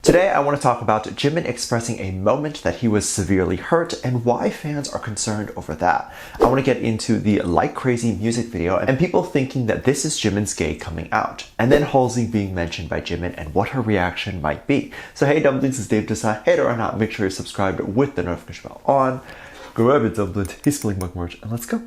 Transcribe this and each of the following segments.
Today, I want to talk about Jimin expressing a moment that he was severely hurt and why fans are concerned over that. I want to get into the Like Crazy music video and people thinking that this is Jimin's gay coming out, and then Halsey being mentioned by Jimin and what her reaction might be. So hey Dumplings, it's Dave. Decide hater or not, make sure you're subscribed with the notification bell on. Grab it, Dumplings, he's spilling book merch, and let's go.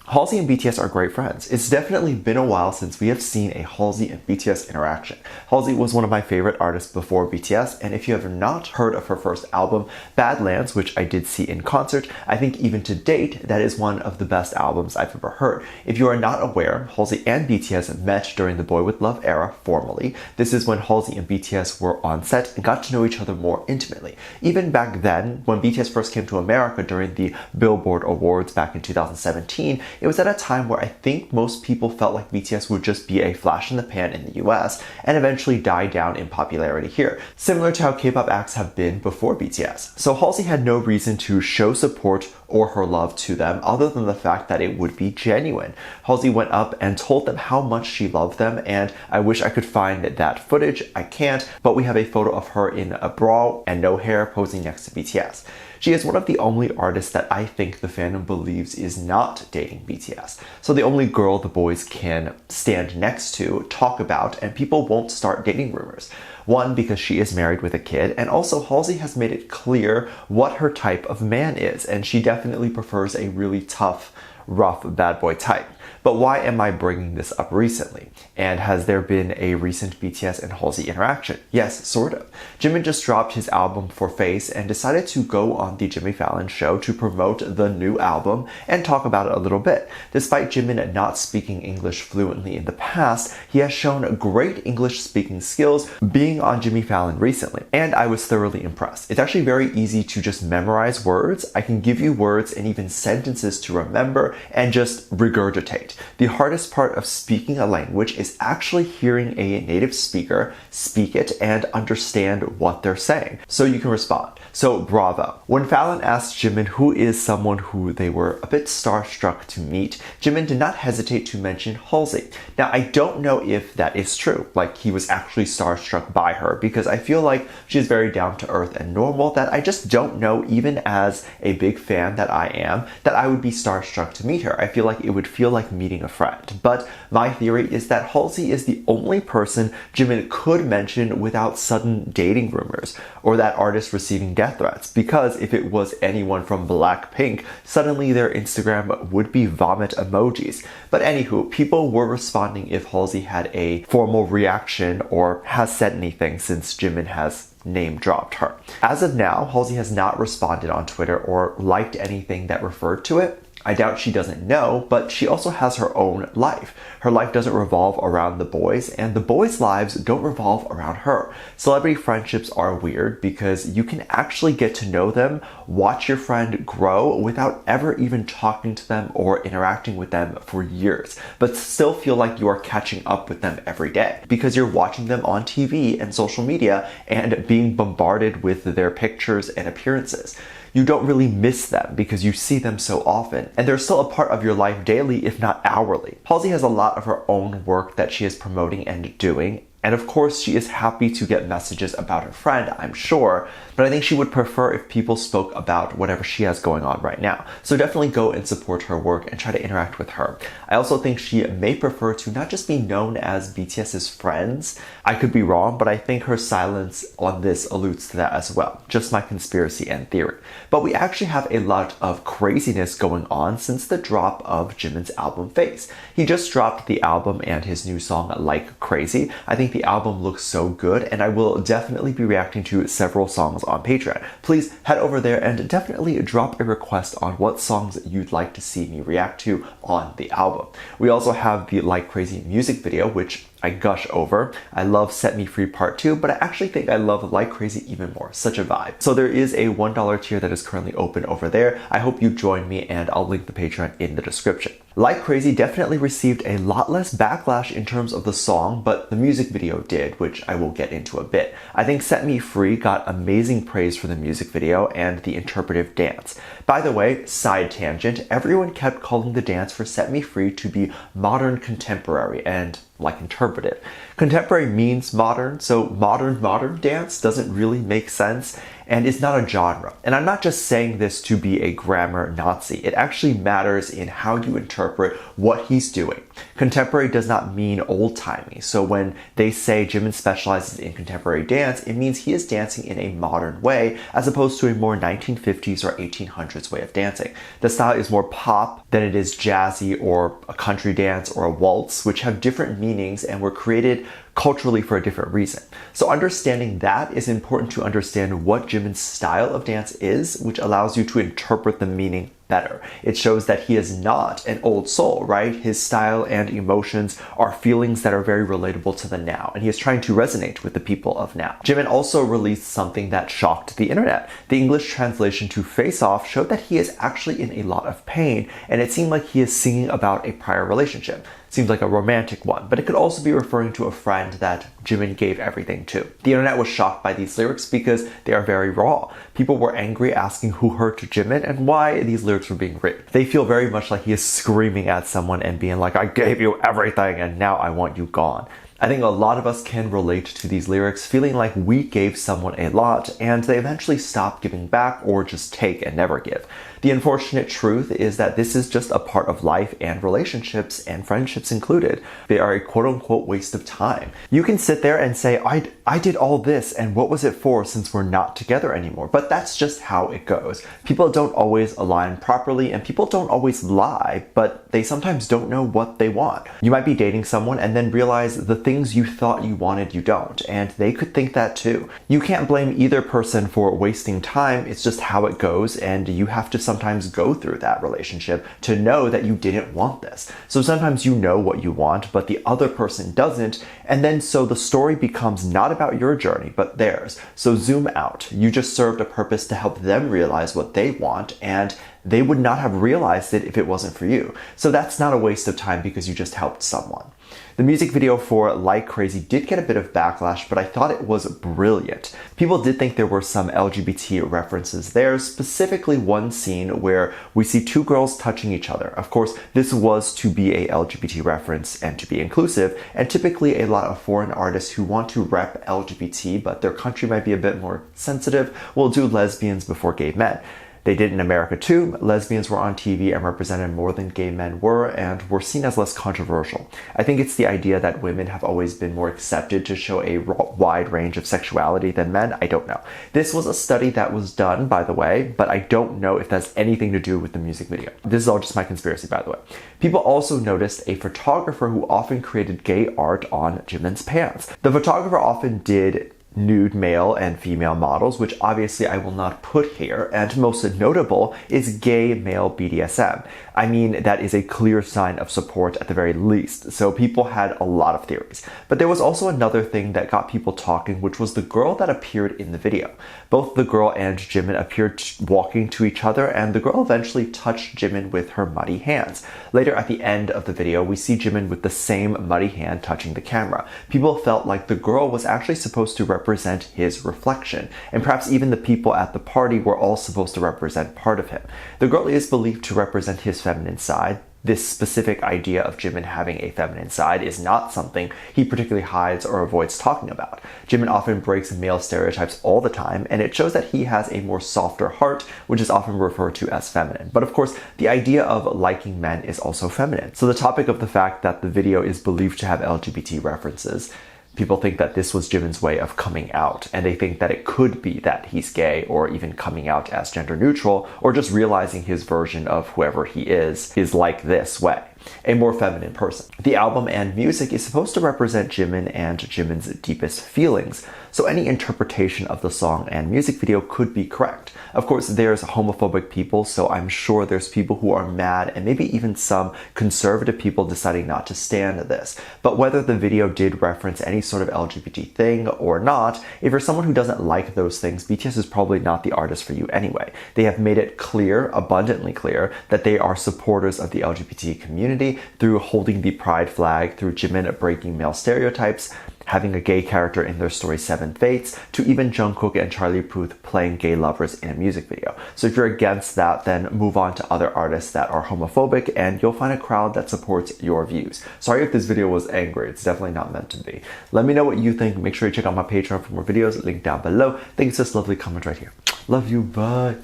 Halsey and BTS are great friends. It's definitely been a while since we have seen a Halsey and BTS interaction. Halsey was one of my favorite artists before BTS, and if you have not heard of her first album, Badlands, which I did see in concert, I think even to date, that is one of the best albums I've ever heard. If you are not aware, Halsey and BTS met during the Boy With Love era formally. This is when Halsey and BTS were on set and got to know each other more intimately. Even back then, when BTS first came to America during the Billboard Awards back in 2017, it was at a time where I think most people felt like BTS would just be a flash in the pan in the US and eventually die down in popularity here, similar to how K-pop acts have been before BTS. So Halsey had no reason to show support or her love to them other than the fact that it would be genuine. Halsey went up and told them how much she loved them, and I wish I could find that footage. I can't, but we have a photo of her in a bra and no hair posing next to BTS. She is one of the only artists that I think the fandom believes is not dating BTS. So the only girl the boys can stand next to, talk about, and people won't start dating rumors. One, because she is married with a kid, and also Halsey has made it clear what her type of man is, and she definitely prefers a really tough, rough bad boy type. But why am I bringing this up recently? And has there been a recent BTS and Halsey interaction? Yes, sort of. Jimin just dropped his album for Face and decided to go on the Jimmy Fallon show to promote the new album and talk about it a little bit. Despite Jimin not speaking English fluently in the past, he has shown great English speaking skills being on Jimmy Fallon recently, and I was thoroughly impressed. It's actually very easy to just memorize words. I can give you words and even sentences to remember and just regurgitate. The hardest part of speaking a language is actually hearing a native speaker speak it and understand what they're saying, so you can respond. So bravo. When Fallon asked Jimin who is someone who they were a bit starstruck to meet, Jimin did not hesitate to mention Halsey. Now I don't know if that is true, like he was actually starstruck by her, because I feel like she's very down to earth and normal that I just don't know, even as a big fan that I am, that I would be starstruck to meet her. I feel like it would feel like meeting a friend. But my theory is that Halsey is the only person Jimin could mention without sudden dating rumors or that artist receiving death threats, because if it was anyone from Blackpink, suddenly their Instagram would be vomit emojis. But anywho, people were responding if Halsey had a formal reaction or has said anything since Jimin has name dropped her. As of now, Halsey has not responded on Twitter or liked anything that referred to it. I doubt she doesn't know, but she also has her own life. Her life doesn't revolve around the boys, and the boys' lives don't revolve around her. Celebrity friendships are weird because you can actually get to know them, watch your friend grow without ever even talking to them or interacting with them for years, but still feel like you are catching up with them every day because you're watching them on TV and social media and being bombarded with their pictures and appearances. You don't really miss them because you see them so often, and they're still a part of your life daily, if not hourly. Halsey has a lot of her own work that she is promoting and doing, and of course she is happy to get messages about her friend, I'm sure, but I think she would prefer if people spoke about whatever she has going on right now. So definitely go and support her work and try to interact with her. I also think she may prefer to not just be known as BTS's friends. I could be wrong, but I think her silence on this alludes to that as well. Just my conspiracy and theory. But we actually have a lot of craziness going on since the drop of Jimin's album Face. He just dropped the album and his new song Like Crazy. I think the album looks so good, and I will definitely be reacting to several songs on Patreon. Please head over there and definitely drop a request on what songs you'd like to see me react to on the album. We also have the Like Crazy music video, which I gush over. I love Set Me Free Part 2, but I actually think I love Like Crazy even more. Such a vibe. So there is a $1 tier that is currently open over there. I hope you join me, and I'll link the Patreon in the description. Like Crazy definitely received a lot less backlash in terms of the song, but the music video did, which I will get into a bit. I think Set Me Free got amazing praise for the music video and the interpretive dance. By the way, side tangent, everyone kept calling the dance for Set Me Free to be modern contemporary and like interpretive. Contemporary means modern, so modern dance doesn't really make sense and is not a genre. And I'm not just saying this to be a grammar Nazi. It actually matters in how you interpret what he's doing. Contemporary does not mean old-timey. So when they say Jimin specializes in contemporary dance, it means he is dancing in a modern way as opposed to a more 1950s or 1800s way of dancing. The style is more pop than it is jazzy or a country dance or a waltz, which have different meanings and were created culturally for a different reason. So understanding that is important to understand what Jimin's style of dance is, which allows you to interpret the meaning better. It shows that he is not an old soul, right? His style and emotions are feelings that are very relatable to the now, and he is trying to resonate with the people of now. Jimin also released something that shocked the internet. The English translation to Face Off showed that he is actually in a lot of pain, and it seemed like he is singing about a prior relationship. Seems like a romantic one, but it could also be referring to a friend that Jimin gave everything to. The internet was shocked by these lyrics because they are very raw. People were angry, asking who hurt Jimin and why these lyrics were being written. They feel very much like he is screaming at someone and being like, I gave you everything and now I want you gone. I think a lot of us can relate to these lyrics, feeling like we gave someone a lot and they eventually stop giving back or just take and never give. The unfortunate truth is that this is just a part of life and relationships and friendships included. They are a quote-unquote waste of time. You can sit there and say, I did all this and what was it for since we're not together anymore? But that's just how it goes. People don't always align properly and people don't always lie, but they sometimes don't know what they want. You might be dating someone and then realize the things you thought you wanted you don't, and they could think that too. You can't blame either person for wasting time, it's just how it goes, and you have to sometimes go through that relationship to know that you didn't want this. So sometimes you know what you want, but the other person doesn't, and then so the story becomes not about your journey, but theirs. So zoom out. You just served a purpose to help them realize what they want, and they would not have realized it if it wasn't for you. So that's not a waste of time because you just helped someone. The music video for Like Crazy did get a bit of backlash, but I thought it was brilliant. People did think there were some LGBT references there, specifically one scene where we see two girls touching each other. Of course, this was to be a LGBT reference and to be inclusive, and typically a lot of foreign artists who want to rep LGBT, but their country might be a bit more sensitive, will do lesbians before gay men. They did in America too. Lesbians were on TV and represented more than gay men were and were seen as less controversial. I think it's the idea that women have always been more accepted to show a wide range of sexuality than men. I don't know. This was a study that was done, by the way, but I don't know if that's anything to do with the music video. This is all just my conspiracy, by the way. People also noticed a photographer who often created gay art on Jimin's pants. The photographer often did nude male and female models, which obviously I will not put here, and most notable is gay male BDSM. I mean, that is a clear sign of support at the very least, so people had a lot of theories. But there was also another thing that got people talking, which was the girl that appeared in the video. Both the girl and Jimin appeared walking to each other, and the girl eventually touched Jimin with her muddy hands. Later at the end of the video, we see Jimin with the same muddy hand touching the camera. People felt like the girl was actually supposed to represent his reflection, and perhaps even the people at the party were all supposed to represent part of him. The girl is believed to represent his feminine side. This specific idea of Jimin having a feminine side is not something he particularly hides or avoids talking about. Jimin often breaks male stereotypes all the time, and it shows that he has a more softer heart, which is often referred to as feminine. But of course, the idea of liking men is also feminine. So the topic of the fact that the video is believed to have LGBT references, people think that this was Jimin's way of coming out, and they think that it could be that he's gay or even coming out as gender neutral or just realizing his version of whoever he is like this way. a more feminine person. The album and music is supposed to represent Jimin and Jimin's deepest feelings, so any interpretation of the song and music video could be correct. Of course, there's homophobic people, so I'm sure there's people who are mad and maybe even some conservative people deciding not to stand this. But whether the video did reference any sort of LGBT thing or not, if you're someone who doesn't like those things, BTS is probably not the artist for you anyway. They have made it clear, abundantly clear, that they are supporters of the LGBT community through holding the pride flag, through Jimin breaking male stereotypes, having a gay character in their story Seven Fates, to even Jungkook and Charlie Puth playing gay lovers in a music video. So if you're against that, then move on to other artists that are homophobic and you'll find a crowd that supports your views. Sorry if this video was angry, it's definitely not meant to be. Let me know what you think. Make sure you check out my Patreon for more videos, link down below. Thanks for this lovely comment right here. Love you, bye.